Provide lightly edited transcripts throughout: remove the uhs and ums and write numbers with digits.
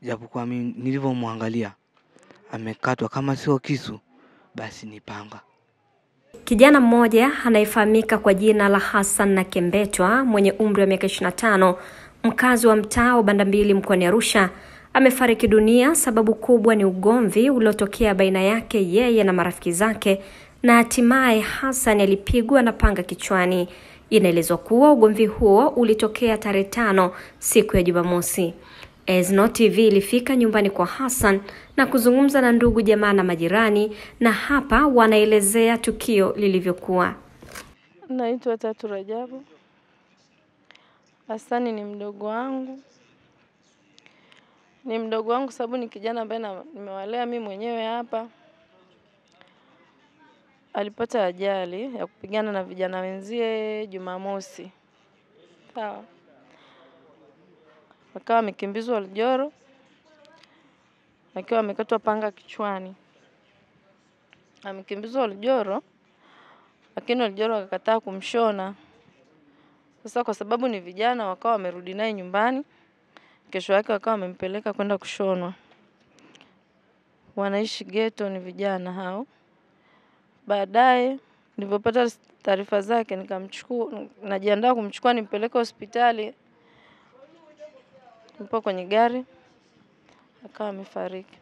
japokuwa mimi nilivyomwangalia amekatwa kama sio kisu basi ni panga. Kijana mmoja anayefahamika kwa jina la Hassan Nakembetwa mwenye umri wa miaka 25, mkazi wa mtaa wa Banda Mbili mkoani Arusha, amefariki dunia. Sababu kubwa ni ugomvi uliotokea baina yake yeye na marafiki zake, na hatimaye Hassan alipigwa na panga kichwani. Inaelezwa kuwa ugomvi huo ulitokea tarehe 5 siku ya Jumamosi. Ezno TV ilifika nyumbani kwa Hassan na kuzungumza na ndugu, jamaa na majirani, na hapa wanaelezea tukio lilivyokuwa. Naitwa Tatu Rajabu. Hassan ni mdogo wangu. Ni mdogo wangu sababu ni kijana ambaye nimewalea mimi mwenyewe hapa. Alipata ajali ya kupigana na vijana wenzie Jumamosi. Sawa. Akawa amekimbizwa Oljoro. Akiwa amekatwa panga kichwani. Amekimbizwa Oljoro. Lakini Oljoro akakataa kumshona. Sasa kwa sababu ni vijana wakawa wamerudi naye nyumbani. Kesho yake wakawa wamempeleka kwenda kushonwa. Wanaishi ghetto, ni vijana hao. Baadaye nilipopata taarifa zake nikamchukua, najiandaa kumchukua nimpeleke hospitali. Nipo kwenye gari akawa amefariki.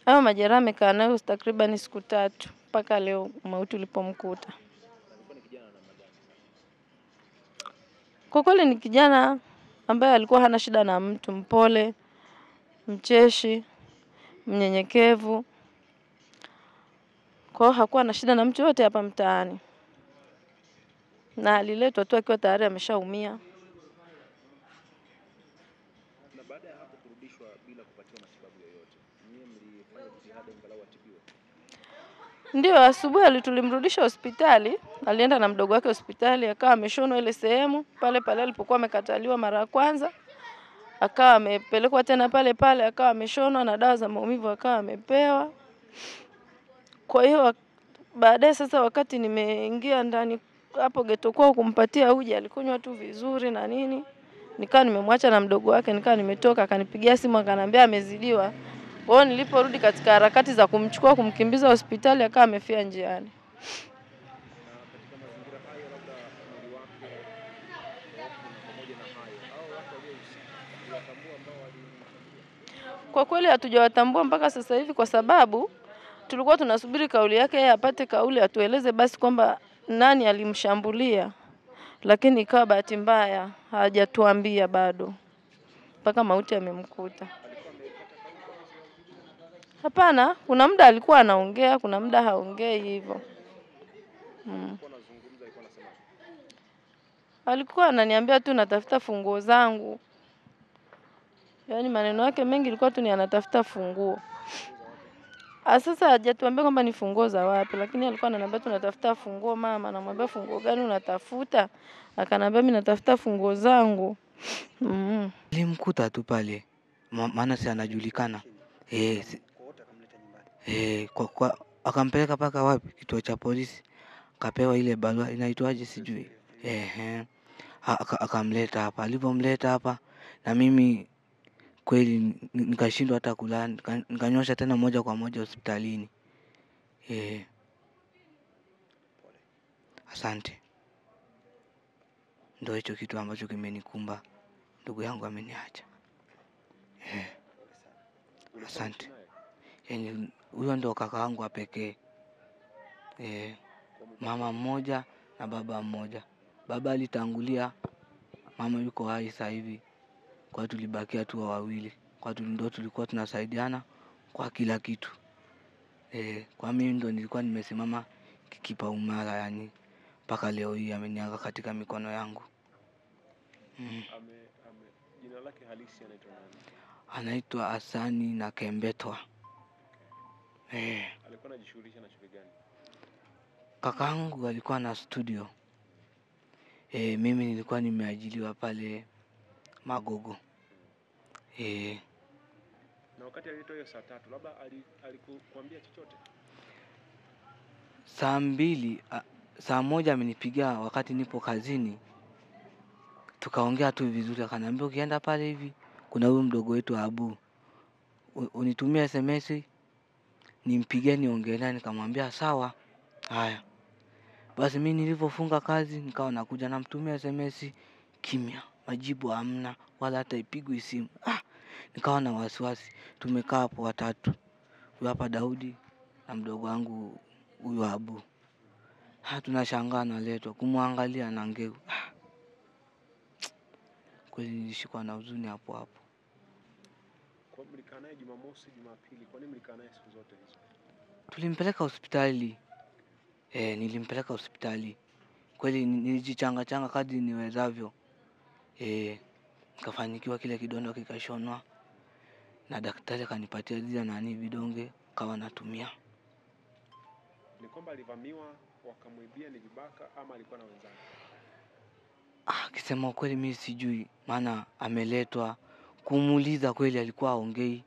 Hayo majeraha amekaa nayo takriban siku 3 mpaka leo mauti ulipomkuta. Kwa kweli ni kijana ambaye alikuwa hana shida na mtu, mpole, mcheshi, mnyenyekevu. Kwa hiyo hakuwa na shida na mtu yote hapa mtaani. Na aliletwa tu akiwa tayari ameshaumia. Na baada ya hapo kurudishwa bila kupatiwa matibabu yoyote, nyinyi mlifanya jitihada angalau atibiwe? Ndio, asubuhi tulimrudisha hospitali. Alienda na mdogo wake hospitali, akawa ameshonwa ile sehemu pale pale alipokuwa amekataliwa mara ya kwanza. Akawa amepelekwa tena pale pale, akawa ameshonwa na dawa za maumivu akawa amepewa. Kwa hiyo baadaye sasa wakati nimeingia ndani hapo ghetto kwao kumpatia uji, alikunywa tu vizuri na nini. Nikawa nimemwacha na mdogo wake, nikawa nimetoka, akanipigia simu akaniambia amezidiwa. Kwa hiyo niliporudi katika harakati za kumchukua kumkimbiza hospitali akawa amefia njiani. Kwa kweli hatujawatambua mpaka sasa hivi, kwa sababu tulikuwa tunasubiri kauli yake, yeye apate kauli atueleze basi kwamba nani alimshambulia. Lakini ikawa bahati mbaya hajatuambia bado mpaka mauti yamemkuta. Hapana, kuna muda alikuwa anaongea, kuna muda haongei hivyo. Alikuwa ananiambia tu natafuta funguo zangu. Yaani maneno yake mengi ilikuwa tu ni anatafuta funguo. Sasa hajatuambia kwamba ni funguo za wapi, lakini alikuwa ananiambia tu natafuta funguo mama. Namwambia funguo gani unatafuta? Akaniambia mimi natafuta funguo zangu. Nilimkuta tu pale. Maana si anajulikana. Kwa akampeleka paka wapi? Kituo cha polisi. Kapewa ile barua inaitwaje sijui. Akamleta hapa. Alipomleta hapa na mimi kweli nikashindwa hata kulala, nikanyosha tena moja kwa moja hospitalini. Asante. Ndio hicho kitu ambacho kimenikumba. Ndugu yangu ameniacha. Asante. Yaani huyo ndio kaka yangu wa pekee. Mama mmoja na baba mmoja. Baba alitangulia, mama yuko hai sasa hivi. Kwa tulibakia tu wawili. Kwa ndio tulikuwa tunasaidiana kwa kila kitu. Kwa mimi ndio nilikuwa nimesimama kipaumbele, yani mpaka leo hii ameniaga katika mikono yangu. Jina lake halisi anaitwa nani? Anaitwa Hassan Nakembetwa. Alikuwa anajishughulisha na shughuli gani? Kakangu alikuwa na studio. Mimi nilikuwa nimeajiliwa pale Magogo. Na wakati alitoa hiyo saa 3, labda alikuambia chochote? Saa 2, saa 1 amenipigia wakati nipo kazini. Tukaongea tu vizuri, akaniambia ukienda pale hivi kuna huyu mdogo wetu Abu, unitumie SMS nimpigie niongee naye. Nikamwambia sawa. Haya. Basi mimi nilipofunga kazi nikawa nakuja namtumia SMS, kimya, majibu hamna, wala hata ipigwi simu. Nikawa na wasiwasi. Tumekaa hapo watatu, huyu hapa Daudi na mdogo wangu huyu Abu. Tunashangaa naletwa, kumwangalia na ngeu. Kweli nilishikwa na huzuni hapo hapo. Kwa mlikaa naye Jumamosi, Jumapili, kwa nini mlikaa naye siku zote hizo? Tulimpeleka hospitali. Nilimpeleka hospitali. Kweli nilijichanga kadri niwezavyo. Nikafanikiwa kile kidonda kikashonwa. Na daktari akanipatia zile vidonge kawa natumia. Ni kwamba alivamiwa wakamwibia ni vibaka ama alikuwa na wenzake? Kisema kweli mimi sijui, maana ameletwa. Kumuuliza kweli alikuwa haongei.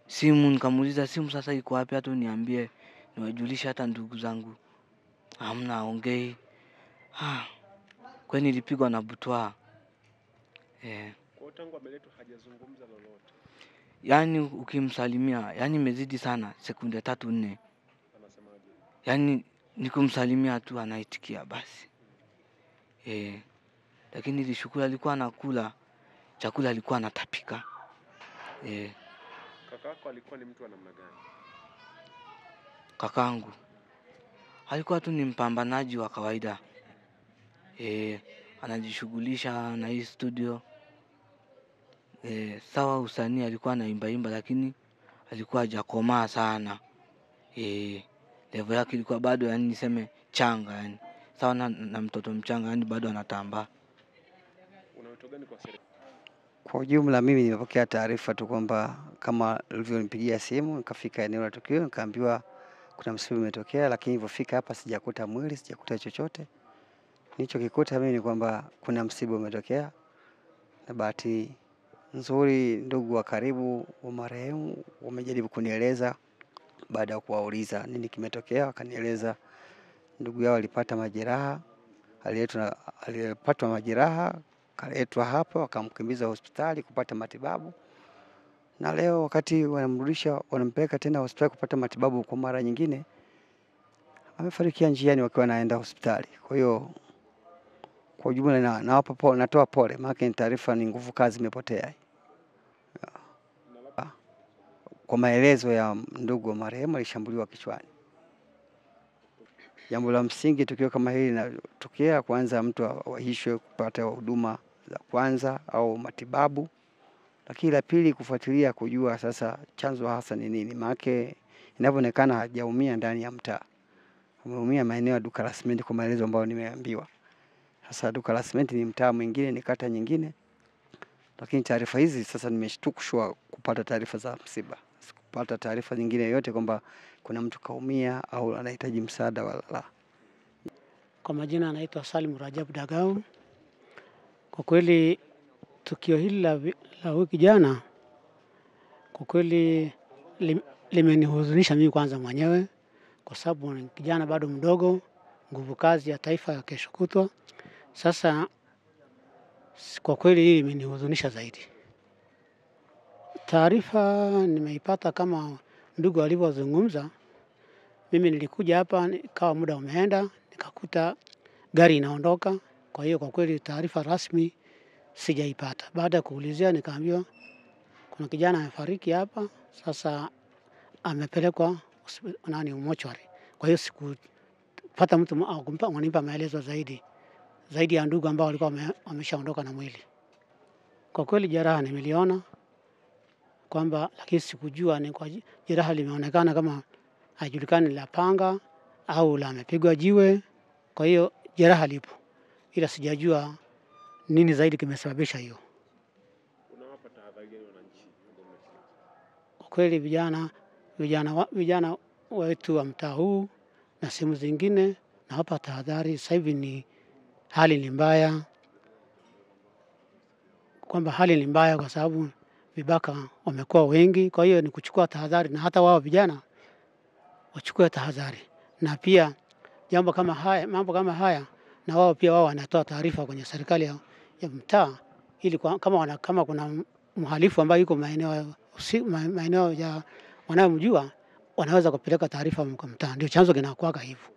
Simu nikamuuliza simu sasa iko wapi hata niambie niwajulishe hata ndugu zangu. Hamna, haongei. Kwani nilipigwa na butwaa. Kwa tangu ameletwa hajazungumza lolote? Yaani ukimsalimia, yaani imezidi sana sekunde 3-4. Anasemaje? Yaani nikumsalimia tu anaitikia basi. Lakini nilishukuru alikuwa anakula chakula, alikuwa anatapika. Kakako alikuwa ni mtu wa namna gani? Kakangu alikuwa tu ni mpambanaji wa kawaida. Anajishughulisha na hii studio. Sawa usanii alikuwa anaimba lakini alikuwa hajakomaa sana. Level yake ilikuwa bado, yani niseme changa yani. Sawa na mtoto mchanga, yani bado anatambaa. Una wito gani kwa serikali? Kwa ujumla mimi nimepokea taarifa tu kwamba kama ulivyonipigia simu, nikafika eneo la tukio nikaambiwa kuna msiba umetokea, lakini nilipofika hapa sijakuta mwili, sijakuta chochote. Nilichokikuta mimi ni kwamba kuna msiba umetokea, na bahati nzuri ndugu wa karibu wa marehemu wamejaribu kunieleza baada ya kuwauliza nini kimetokea. Wakanieleza ndugu yao alipata majeraha, alipata majeraha, kaletwa hapa wakamkimbiza hospitali kupata matibabu, na leo wakati wanamrudisha wanampeleka tena hospitali kupata matibabu kwa mara nyingine, amefariki njiani wakiwa naenda hospitali. Kwa hiyo kwa ujumla nawapa pole, natoa pole, maana taarifa ni nguvu kazi imepotea. Kwa maelezo ya ndugu wa marehemu alishambuliwa kichwani. Jambo la msingi tukio kama hili linatokea, kwanza mtu awahishwe kupata huduma za kwanza au matibabu, lakini la pili kufuatilia kujua sasa chanzo hasa ni nini. Maana inavyoonekana hajaumia ndani ya mtaa, ameumia maeneo ya duka la simenti kwa maelezo ambayo nimeambiwa. Sasa duka la simenti ni mtaa mwingine, ni kata nyingine, lakini taarifa hizi sasa nimeshtushwa kupata taarifa za msiba, kupata taarifa nyingine yote kwamba kuna mtu kaumia au anahitaji msaada wala. Kwa majina anaitwa Salim Rajab Dagau. Kwa kweli tukio hili la wiki jana kwa kweli limenihuzunisha mimi kwanza mwenyewe, kwa sababu ni kijana bado mdogo, nguvu kazi ya taifa ya kesho kutwa. Sasa kwa kweli hii imenihuzunisha zaidi. Taarifa nimeipata kama ndugu alivyozungumza. Mimi nilikuja hapa nikawa muda umeenda, nikakuta gari inaondoka. Kwa hiyo kwa kweli taarifa rasmi sijaipata. Baada ya kuulizia nikaambiwa kuna kijana amefariki hapa, sasa amepelekwa mochwari. Kwa hiyo sikupata mtu au kunipa maelezo zaidi ya ndugu ambao walikuwa wameshaondoka na mwili. Kwa kweli jeraha nimeliona kwamba, lakini sikujua ni kwa jeraha limeonekana kama haijulikani la panga au la amepigwa jiwe. Kwa hiyo jeraha lipo, ila sijajua nini zaidi kimesababisha hiyo. Unawapa tahadhari gani wananchi? Kwa kweli vijana wetu wa mtaa huu na sehemu zingine nawapa tahadhari. Sasa hivi hali ni mbaya, kwamba hali ni mbaya kwa sababu vibaka wamekuwa wengi. Kwa hiyo ni kuchukua tahadhari, na hata wao vijana wachukue tahadhari. Na pia mambo kama haya na wao pia wanatoa taarifa kwenye serikali ya mtaa, ili kama kuna mhalifu ambaye yuko maeneo ya wanayomjua, wanaweza kupeleka taarifa kwa mtaa. Ndio chanzo kinakuwa hivyo.